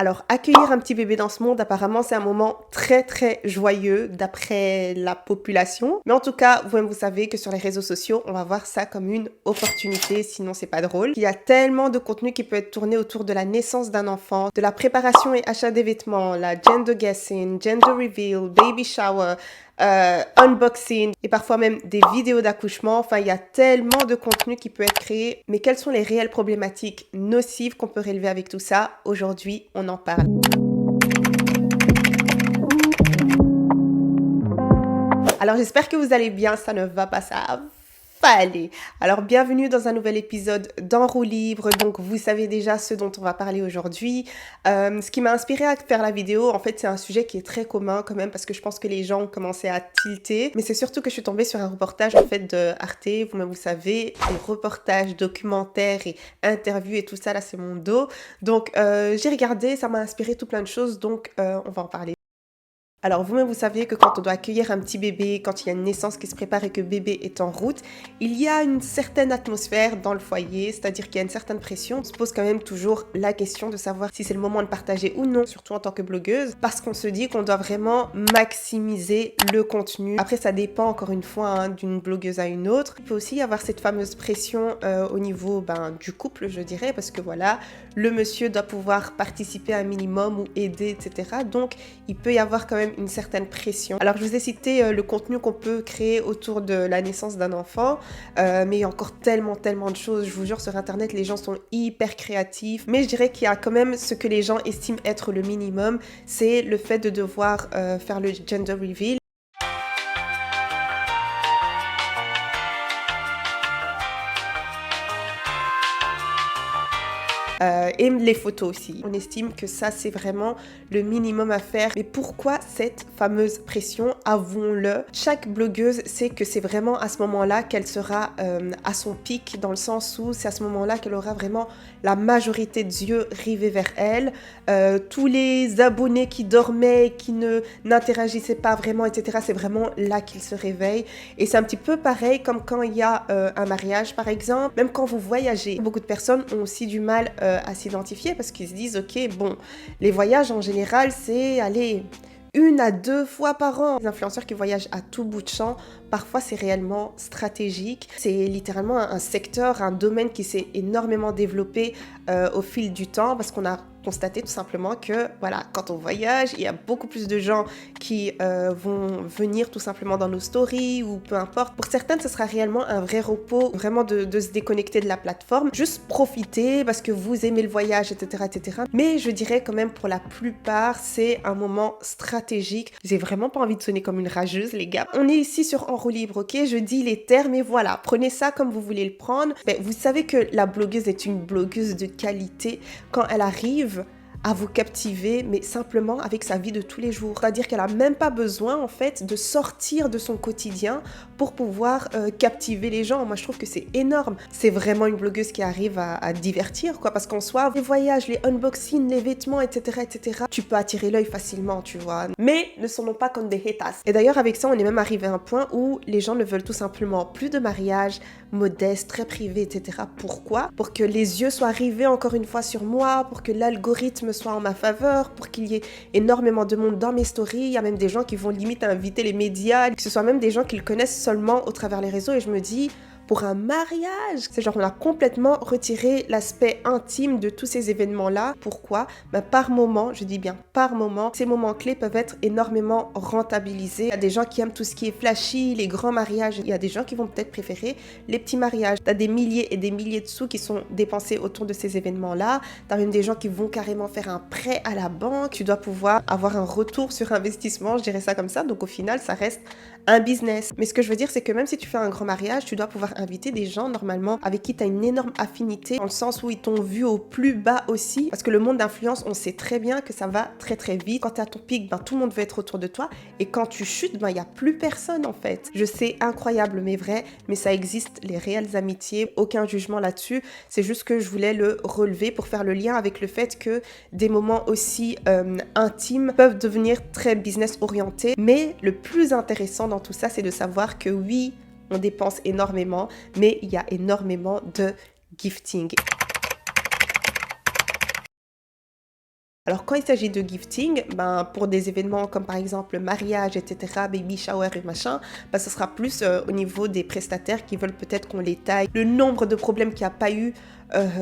Alors, accueillir un petit bébé dans ce monde, apparemment, c'est un moment très, très joyeux d'après la population. Mais en tout cas, vous-même, vous savez que sur les réseaux sociaux, on va voir ça comme une opportunité, sinon c'est pas drôle. Il y a tellement de contenu qui peut être tourné autour de la naissance d'un enfant, de la préparation et achat des vêtements, la gender guessing, gender reveal, baby shower, unboxing et parfois même des vidéos d'accouchement. Enfin, il y a tellement de contenu qui peut être créé. Mais quelles sont les réelles problématiques nocives qu'on peut relever avec tout ça? Aujourd'hui, on en parle. Alors, j'espère que vous allez bien. Ça ne va pas, ça va aller. Alors, bienvenue dans un nouvel épisode d'En roue libre. Donc, vous savez déjà ce dont on va parler aujourd'hui. Ce qui m'a inspiré à faire la vidéo, en fait, c'est un sujet qui est très commun quand même parce que je pense que les gens ont commencé à tilter. Mais c'est surtout que je suis tombée sur un reportage en fait de Arte. Vous-même, vous savez, les reportages, documentaires et interviews et tout ça, là, c'est mon dos. Donc, j'ai regardé, ça m'a inspiré tout plein de choses. Donc, on va en parler. Alors vous-même, vous savez que quand on doit accueillir un petit bébé, quand il y a une naissance qui se prépare et que bébé est en route, il y a une certaine atmosphère dans le foyer, c'est-à-dire qu'il y a une certaine pression. On se pose quand même toujours la question de savoir si c'est le moment de partager ou non, surtout en tant que blogueuse, parce qu'on se dit qu'on doit vraiment maximiser le contenu. Après, ça dépend encore une fois hein, d'une blogueuse à une autre. Il peut aussi y avoir cette fameuse pression au niveau du couple, je dirais, parce que voilà, le monsieur doit pouvoir participer un minimum ou aider, etc. Donc, il peut y avoir quand même une certaine pression. Alors, je vous ai cité le contenu qu'on peut créer autour de la naissance d'un enfant, mais il y a encore tellement de choses. Je vous jure, sur Internet, les gens sont hyper créatifs. Mais je dirais qu'il y a quand même ce que les gens estiment être le minimum, c'est le fait de devoir faire le gender reveal. Et les photos aussi. On estime que ça, c'est vraiment le minimum à faire. Mais pourquoi cette fameuse pression? Avouons-le. Chaque blogueuse sait que c'est vraiment à ce moment-là qu'elle sera à son pic, dans le sens où c'est à ce moment-là qu'elle aura vraiment la majorité des yeux rivés vers elle. Tous les abonnés qui dormaient, qui n'interagissaient pas vraiment, etc., c'est vraiment là qu'ils se réveillent. Et c'est un petit peu pareil comme quand il y a un mariage, par exemple. Même quand vous voyagez, beaucoup de personnes ont aussi du mal à s'identifier parce qu'ils se disent ok bon les voyages en général c'est aller 1 à 2 fois par an. Les influenceurs qui voyagent à tout bout de champ, parfois c'est réellement stratégique. C'est littéralement un secteur, un domaine qui s'est énormément développé au fil du temps parce qu'on a constaté tout simplement que voilà, quand on voyage, il y a beaucoup plus de gens qui vont venir tout simplement dans nos stories ou peu importe. Pour certaines, ce sera réellement un vrai repos, vraiment de se déconnecter de la plateforme, juste profiter parce que vous aimez le voyage, etc., etc. Mais je dirais quand même pour la plupart, c'est un moment stratégique. J'ai vraiment pas envie de sonner comme une rageuse, les gars. On est ici sur En roue libre, ok? Je dis les termes et voilà, prenez ça comme vous voulez le prendre. Mais vous savez que la blogueuse est une blogueuse de qualité quand elle arrive à vous captiver, mais simplement avec sa vie de tous les jours. C'est-à-dire qu'elle n'a même pas besoin, en fait, de sortir de son quotidien pour pouvoir captiver les gens. Moi, je trouve que c'est énorme. C'est vraiment une blogueuse qui arrive à divertir, quoi, parce qu'en soi, les voyages, les unboxings, les vêtements, etc., etc., tu peux attirer l'œil facilement, tu vois. Mais ne sonnons pas comme des haters. Et d'ailleurs, avec ça, on est même arrivé à un point où les gens ne veulent tout simplement plus de mariage, modeste, très privé, etc. Pourquoi? Pour que les yeux soient rivés encore une fois sur moi, pour que l'algorithme soit en ma faveur, pour qu'il y ait énormément de monde dans mes stories. Il y a même des gens qui vont limite inviter les médias, que ce soit même des gens qu'ils connaissent seulement au travers les réseaux. Et je me dis, pour un mariage, c'est genre on a complètement retiré l'aspect intime de tous ces événements-là. Pourquoi? Par moment, je dis bien par moment, ces moments clés peuvent être énormément rentabilisés. Il y a des gens qui aiment tout ce qui est flashy, les grands mariages. Il y a des gens qui vont peut-être préférer les petits mariages. T'as des milliers et des milliers de sous qui sont dépensés autour de ces événements-là. T'as même des gens qui vont carrément faire un prêt à la banque. Tu dois pouvoir avoir un retour sur investissement, je dirais ça comme ça. Donc au final, ça reste un business. Mais ce que je veux dire, c'est que même si tu fais un grand mariage, tu dois pouvoir inviter des gens normalement avec qui tu as une énorme affinité, dans le sens où ils t'ont vu au plus bas aussi. Parce que le monde d'influence, on sait très bien que ça va très vite. Quand tu es à ton pic, tout le monde veut être autour de toi. Et quand tu chutes, il n'y a plus personne en fait. Je sais, incroyable mais vrai, mais ça existe, les réelles amitiés. Aucun jugement là-dessus. C'est juste que je voulais le relever pour faire le lien avec le fait que des moments aussi intimes peuvent devenir très business orientés. Mais le plus intéressant dans tout ça, c'est de savoir que oui, on dépense énormément, mais il y a énormément de gifting. Alors quand il s'agit de gifting, ben, pour des événements comme par exemple mariage, etc., baby shower et machin, ben, ce sera plus au niveau des prestataires qui veulent peut-être qu'on les taille. Le nombre de problèmes qu'il n'y a pas eu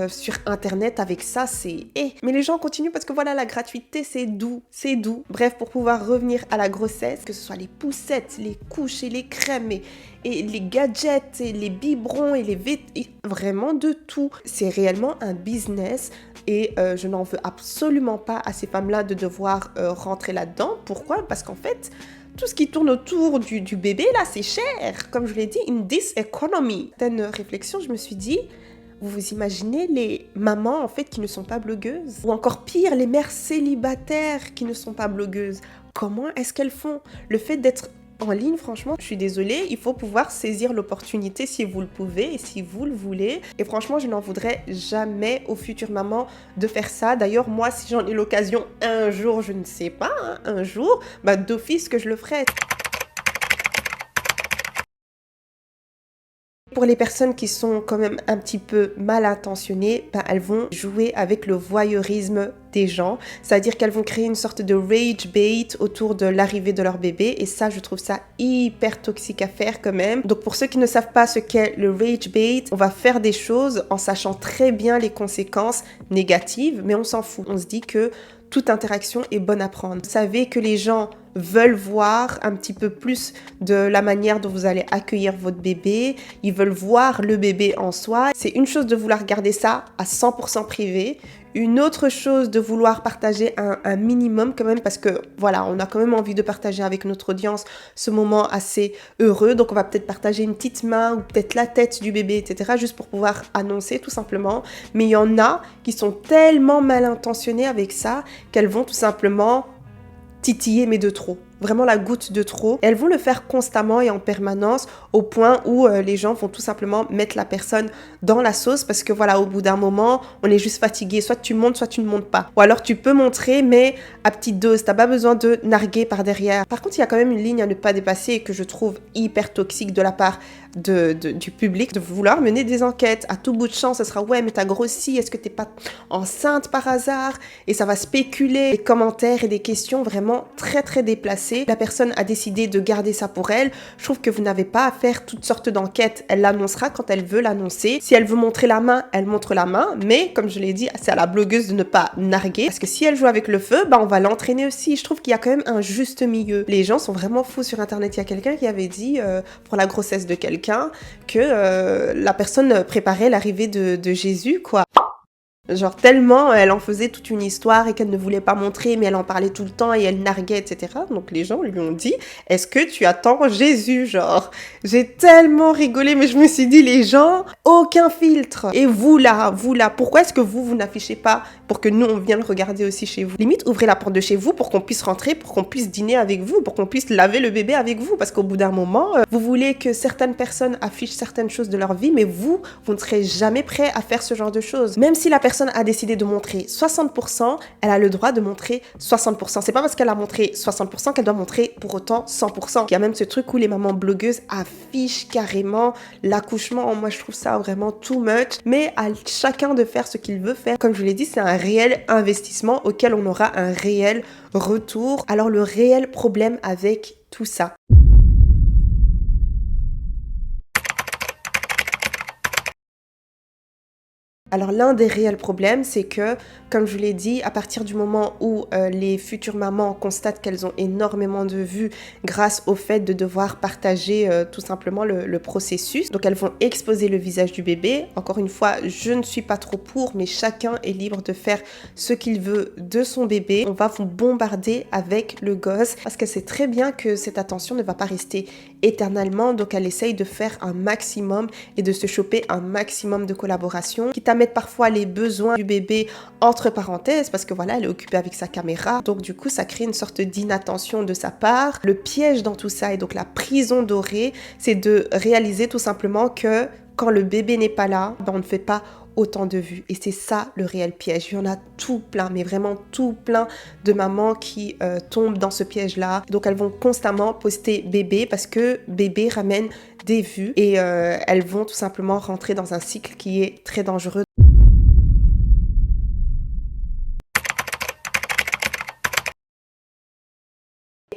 sur internet avec ça, c'est... Mais les gens continuent parce que voilà, la gratuité, c'est doux, c'est doux. Bref, pour pouvoir revenir à la grossesse, que ce soit les poussettes, les couches et les crèmes et les gadgets et les biberons et vraiment de tout. C'est réellement un business et je n'en veux absolument pas à ces femmes-là de devoir rentrer là-dedans. Pourquoi? Parce qu'en fait, tout ce qui tourne autour du bébé, là, c'est cher. Comme je l'ai dit, in this economy. Certaines réflexions, je me suis dit, vous vous imaginez les mamans, en fait, qui ne sont pas blogueuses? Ou encore pire, les mères célibataires qui ne sont pas blogueuses. Comment est-ce qu'elles font? Le fait d'être en ligne, franchement, je suis désolée, il faut pouvoir saisir l'opportunité si vous le pouvez et si vous le voulez. Et franchement, je n'en voudrais jamais aux futures mamans de faire ça. D'ailleurs, moi, si j'en ai l'occasion un jour, je ne sais pas, hein, un jour, bah, d'office que je le ferai. Pour les personnes qui sont quand même un petit peu mal intentionnées, ben, elles vont jouer avec le voyeurisme des gens, c'est-à-dire qu'elles vont créer une sorte de rage bait autour de l'arrivée de leur bébé et ça, je trouve ça hyper toxique à faire quand même. Donc pour ceux qui ne savent pas ce qu'est le rage bait, on va faire des choses en sachant très bien les conséquences négatives, mais on s'en fout. On se dit que toute interaction est bonne à prendre. Vous savez que les gens veulent voir un petit peu plus de la manière dont vous allez accueillir votre bébé. Ils veulent voir le bébé en soi. C'est une chose de vouloir garder ça à 100% privé. Une autre chose de vouloir partager un minimum quand même parce que voilà, on a quand même envie de partager avec notre audience ce moment assez heureux. Donc on va peut-être partager une petite main ou peut-être la tête du bébé, etc. juste pour pouvoir annoncer tout simplement. Mais il y en a qui sont tellement mal intentionnés avec ça qu'elles vont tout simplement titiller mais de trop. Vraiment la goutte de trop. Elles vont le faire constamment et en permanence au point où les gens vont tout simplement mettre la personne dans la sauce parce que voilà, au bout d'un moment, on est juste fatigué. Soit tu montes, soit tu ne montes pas. Ou alors tu peux montrer mais à petite dose. T'as pas besoin de narguer par derrière. Par contre, il y a quand même une ligne à ne pas dépasser et que je trouve hyper toxique de la part du public de vouloir mener des enquêtes. À tout bout de champ, ça sera ouais, mais t'as grossi, est-ce que t'es pas enceinte par hasard? Et ça va spéculer des commentaires et des questions vraiment très très déplacées. La personne a décidé de garder ça pour elle. Je trouve que vous n'avez pas à faire toutes sortes d'enquêtes. Elle l'annoncera quand elle veut l'annoncer. Si elle veut montrer la main, elle montre la main. Mais comme je l'ai dit, c'est à la blogueuse de ne pas narguer. Parce que si elle joue avec le feu, bah on va l'entraîner aussi. Je trouve qu'il y a quand même un juste milieu. Les gens sont vraiment fous sur Internet. Il y a quelqu'un qui avait dit pour la grossesse de quelqu'un que la personne préparait l'arrivée de Jésus, quoi. Genre tellement elle en faisait toute une histoire et qu'elle ne voulait pas montrer mais elle en parlait tout le temps et elle narguait etc. Donc les gens lui ont dit est-ce que tu attends Jésus genre. J'ai tellement rigolé mais je me suis dit les gens, aucun filtre. Et vous là, pourquoi est-ce que vous n'affichez pas pour que nous on vienne le regarder aussi chez vous? Limite ouvrez la porte de chez vous pour qu'on puisse rentrer, pour qu'on puisse dîner avec vous, pour qu'on puisse laver le bébé avec vous parce qu'au bout d'un moment vous voulez que certaines personnes affichent certaines choses de leur vie mais vous ne serez jamais prêt à faire ce genre de choses. Même si la personne a décidé de montrer 60%, elle a le droit de montrer 60%. C'est pas parce qu'elle a montré 60% qu'elle doit montrer pour autant 100%. Il y a même ce truc où les mamans blogueuses affichent carrément l'accouchement. Moi, je trouve ça vraiment too much. Mais à chacun de faire ce qu'il veut faire. Comme je l'ai dit, c'est un réel investissement auquel on aura un réel retour. Alors, le réel problème avec tout ça, alors l'un des réels problèmes, c'est que, comme je l'ai dit, à partir du moment où les futures mamans constatent qu'elles ont énormément de vues grâce au fait de devoir partager tout simplement le processus, donc elles vont exposer le visage du bébé. Encore une fois, je ne suis pas trop pour, mais chacun est libre de faire ce qu'il veut de son bébé. On va vous bombarder avec le gosse parce qu'elle sait très bien que cette attention ne va pas rester éternellement, donc elle essaye de faire un maximum et de se choper un maximum de collaboration, quitte à mettre parfois les besoins du bébé entre parenthèses parce que voilà, elle est occupée avec sa caméra, donc du coup ça crée une sorte d'inattention de sa part. Le piège dans tout ça et donc la prison dorée, c'est de réaliser tout simplement que quand le bébé n'est pas là, ben on ne fait pas autant de vues. Et c'est ça le réel piège. Il y en a tout plein, mais vraiment tout plein de mamans qui tombent dans ce piège-là. Donc elles vont constamment poster bébé parce que bébé ramène des vues et elles vont tout simplement rentrer dans un cycle qui est très dangereux.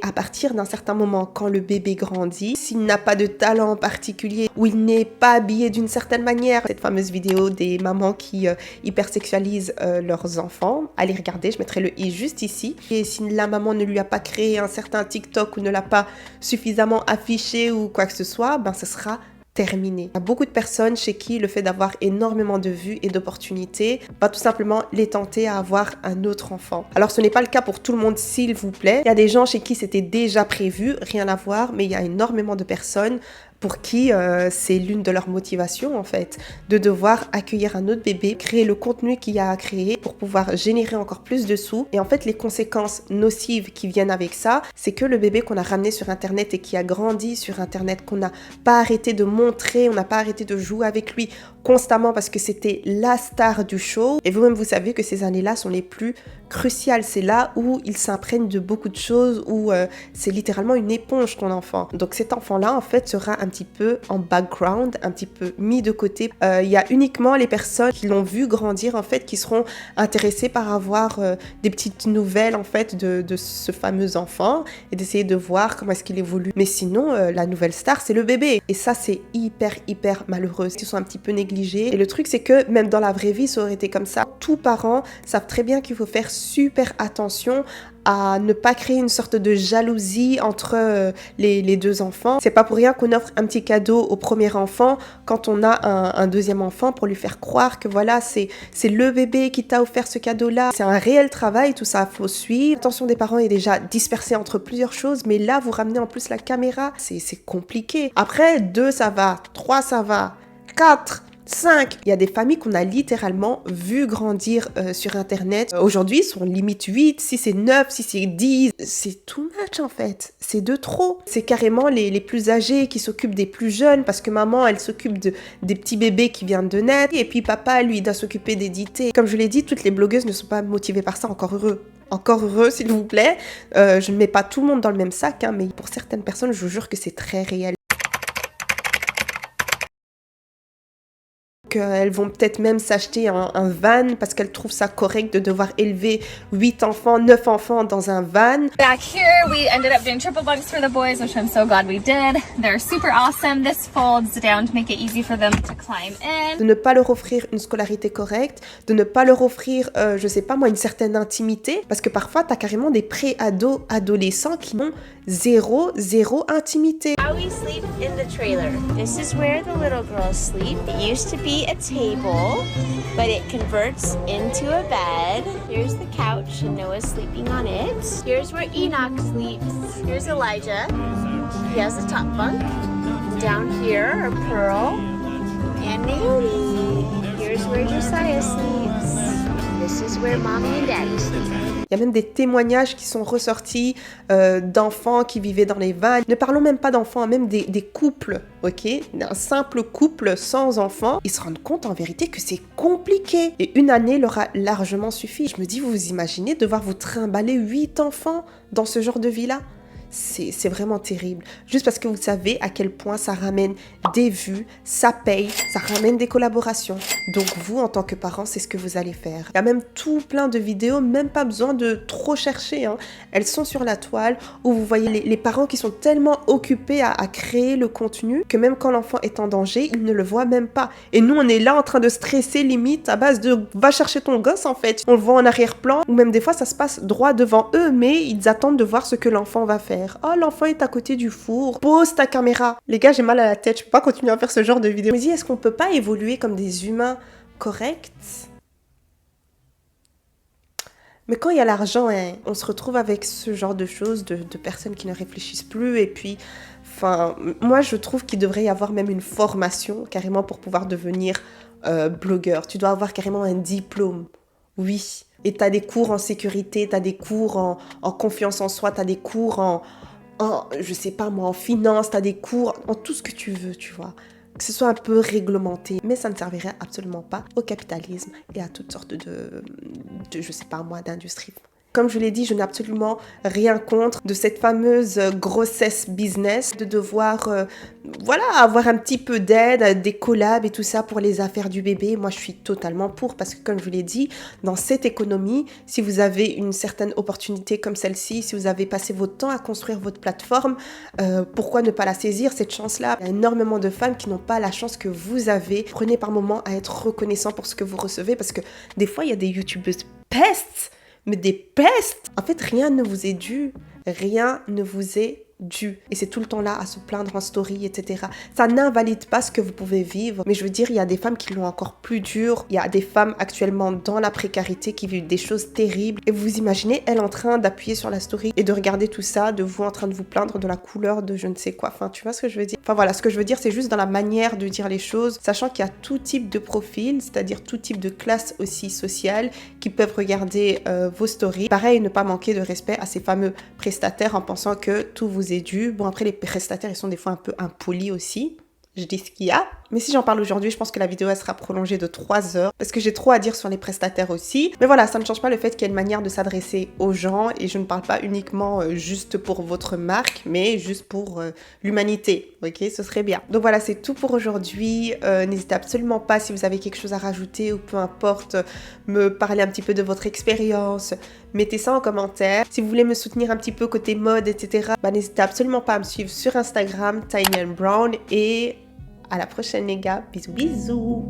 à partir d'un certain moment, quand le bébé grandit, s'il n'a pas de talent particulier ou il n'est pas habillé d'une certaine manière, cette fameuse vidéo des mamans qui hypersexualisent leurs enfants, allez regarder, je mettrai le i juste ici. Et si la maman ne lui a pas créé un certain TikTok ou ne l'a pas suffisamment affiché ou quoi que ce soit, ben ce sera terminé. Il y a beaucoup de personnes chez qui le fait d'avoir énormément de vues et d'opportunités va tout simplement les tenter à avoir un autre enfant. Alors ce n'est pas le cas pour tout le monde, s'il vous plaît. Il y a des gens chez qui c'était déjà prévu, rien à voir, mais il y a énormément de personnes pour qui c'est l'une de leurs motivations en fait, de devoir accueillir un autre bébé, créer le contenu qu'il y a à créer pour pouvoir générer encore plus de sous. Et en fait, les conséquences nocives qui viennent avec ça, c'est que le bébé qu'on a ramené sur Internet et qui a grandi sur Internet, qu'on n'a pas arrêté de montrer, on n'a pas arrêté de jouer avec lui constamment parce que c'était la star du show. Et vous-même, vous savez que ces années-là sont les plus cruciales. C'est là où il s'imprègne de beaucoup de choses, où c'est littéralement une éponge, ton enfant. Donc cet enfant-là, en fait, sera un petit peu en background, un petit peu mis de côté. Il y a uniquement les personnes qui l'ont vu grandir, en fait, qui seront intéressées par avoir des petites nouvelles, en fait, de ce fameux enfant et d'essayer de voir comment est-ce qu'il évolue. Mais sinon, la nouvelle star, c'est le bébé. Et ça, c'est hyper malheureux. Ils sont un petit peu négligés. Et le truc, c'est que même dans la vraie vie, ça aurait été comme ça. Tous parents savent très bien qu'il faut faire super attention à ne pas créer une sorte de jalousie entre les deux enfants. C'est pas pour rien qu'on offre un petit cadeau au premier enfant quand on a un deuxième enfant pour lui faire croire que voilà, c'est le bébé qui t'a offert ce cadeau-là. C'est un réel travail, tout ça, faut suivre. L'attention des parents est déjà dispersée entre plusieurs choses, mais là, vous ramenez en plus la caméra, c'est compliqué. Après, 2, ça va, 3, ça va, 4... 5. Il y a des familles qu'on a littéralement vu grandir sur Internet. Aujourd'hui, ils sont limite 8, si c'est 9, si c'est 10. C'est too much en fait. C'est de trop. C'est carrément les plus âgés qui s'occupent des plus jeunes parce que maman, elle s'occupe des petits bébés qui viennent de naître et puis papa, lui, il doit s'occuper d'éditer. Comme je l'ai dit, toutes les blogueuses ne sont pas motivées par ça, encore heureux. Encore heureux, s'il vous plaît. Je ne mets pas tout le monde dans le même sac, hein, mais pour certaines personnes, je vous jure que c'est très réel. Elles vont peut-être même s'acheter un van parce qu'elles trouvent ça correct de devoir élever 8 enfants, 9 enfants dans un van. Back here, we ended up doing triple bunks for the boys, which I'm so glad we did. They're super awesome. This folds down to make it easy for them to climb in. De ne pas leur offrir une scolarité correcte, de ne pas leur offrir, je sais pas moi, une certaine intimité, parce que parfois, t'as carrément des pré-ados, adolescents qui ont zéro intimité. How we sleep in the trailer. This is where the little girls sleep. It used to be a table, but it converts into a bed. Here's the couch and Noah's sleeping on it. Here's where Enoch sleeps. Here's Elijah. He has the top bunk. Down here are Pearl and Naomi. Here's where Josiah sleeps. This is where Mommy and Daddy sleep. Il y a même des témoignages qui sont ressortis d'enfants qui vivaient dans les vannes. Ne parlons même pas d'enfants, même des couples, ok? Un simple couple sans enfants. Ils se rendent compte en vérité que c'est compliqué. Et une année leur a largement suffi. Je me dis, vous vous imaginez devoir vous trimballer 8 enfants dans ce genre de vie-là? C'est vraiment terrible. Juste parce que vous savez à quel point ça ramène des vues, ça paye, ça ramène des collaborations. Donc vous, en tant que parent, c'est ce que vous allez faire. Il y a même tout plein de vidéos, même pas besoin de trop chercher, hein. Elles sont sur la toile où vous voyez les parents qui sont tellement occupés à créer le contenu que même quand l'enfant est en danger, ils ne le voient même pas. Et nous, on est là en train de stresser limite à base de « va chercher ton gosse » en fait. On le voit en arrière-plan ou même des fois, ça se passe droit devant eux, mais ils attendent de voir ce que l'enfant va faire. Oh, l'enfant est à côté du four. Pose ta caméra. Les gars, j'ai mal à la tête. Je peux pas continuer à faire ce genre de vidéo. Je me dis, est-ce qu'on peut pas évoluer comme des humains corrects? Mais quand il y a l'argent, hein, on se retrouve avec ce genre de choses, de personnes qui ne réfléchissent plus. Et puis, enfin, moi, je trouve qu'il devrait y avoir même une formation, carrément, pour pouvoir devenir blogueur. Tu dois avoir carrément un diplôme. Oui. Et t'as des cours en sécurité, t'as des cours en confiance en soi, t'as des cours en, je sais pas moi, en finance, t'as des cours en tout ce que tu veux, tu vois. Que ce soit un peu réglementé. Mais ça ne servirait absolument pas au capitalisme et à toutes sortes de je sais pas moi, d'industries. Comme je l'ai dit, je n'ai absolument rien contre de cette fameuse grossesse business, de devoir avoir un petit peu d'aide, des collabs et tout ça pour les affaires du bébé. Moi, je suis totalement pour parce que comme je vous l'ai dit, dans cette économie, si vous avez une certaine opportunité comme celle-ci, si vous avez passé votre temps à construire votre plateforme, pourquoi ne pas la saisir, cette chance-là? Il y a énormément de femmes qui n'ont pas la chance que vous avez. Prenez par moment à être reconnaissant pour ce que vous recevez parce que des fois, il y a des youtubeuses pestes, mais des pestes. En fait, rien ne vous est dû. Rien ne vous est dû. Et c'est tout le temps là à se plaindre en story, etc. Ça n'invalide pas ce que vous pouvez vivre. Mais je veux dire, il y a des femmes qui l'ont encore plus dur. Il y a des femmes actuellement dans la précarité qui vivent des choses terribles. Et vous imaginez, elle en train d'appuyer sur la story et de regarder tout ça, de vous en train de vous plaindre de la couleur de je ne sais quoi. Enfin, tu vois ce que je veux dire? Enfin voilà, ce que je veux dire, c'est juste dans la manière de dire les choses, sachant qu'il y a tout type de profil, c'est-à-dire tout type de classe aussi sociale qui peuvent regarder vos stories. Pareil, ne pas manquer de respect à ces fameux prestataires en pensant que tout vous est dû. Bon, après, les prestataires, ils sont des fois un peu impolis aussi. Je dis ce qu'il y a. Mais si j'en parle aujourd'hui, je pense que la vidéo, elle sera prolongée de 3 heures. Parce que j'ai trop à dire sur les prestataires aussi. Mais voilà, ça ne change pas le fait qu'il y a une manière de s'adresser aux gens. Et je ne parle pas uniquement juste pour votre marque, mais juste pour l'humanité. Ok, ce serait bien. Donc voilà, c'est tout pour aujourd'hui. N'hésitez absolument pas, si vous avez quelque chose à rajouter ou peu importe, me parler un petit peu de votre expérience. Mettez ça en commentaire. Si vous voulez me soutenir un petit peu côté mode, etc., n'hésitez absolument pas à me suivre sur Instagram, Tiny and Brown. Et à la prochaine les gars, bisous bisous.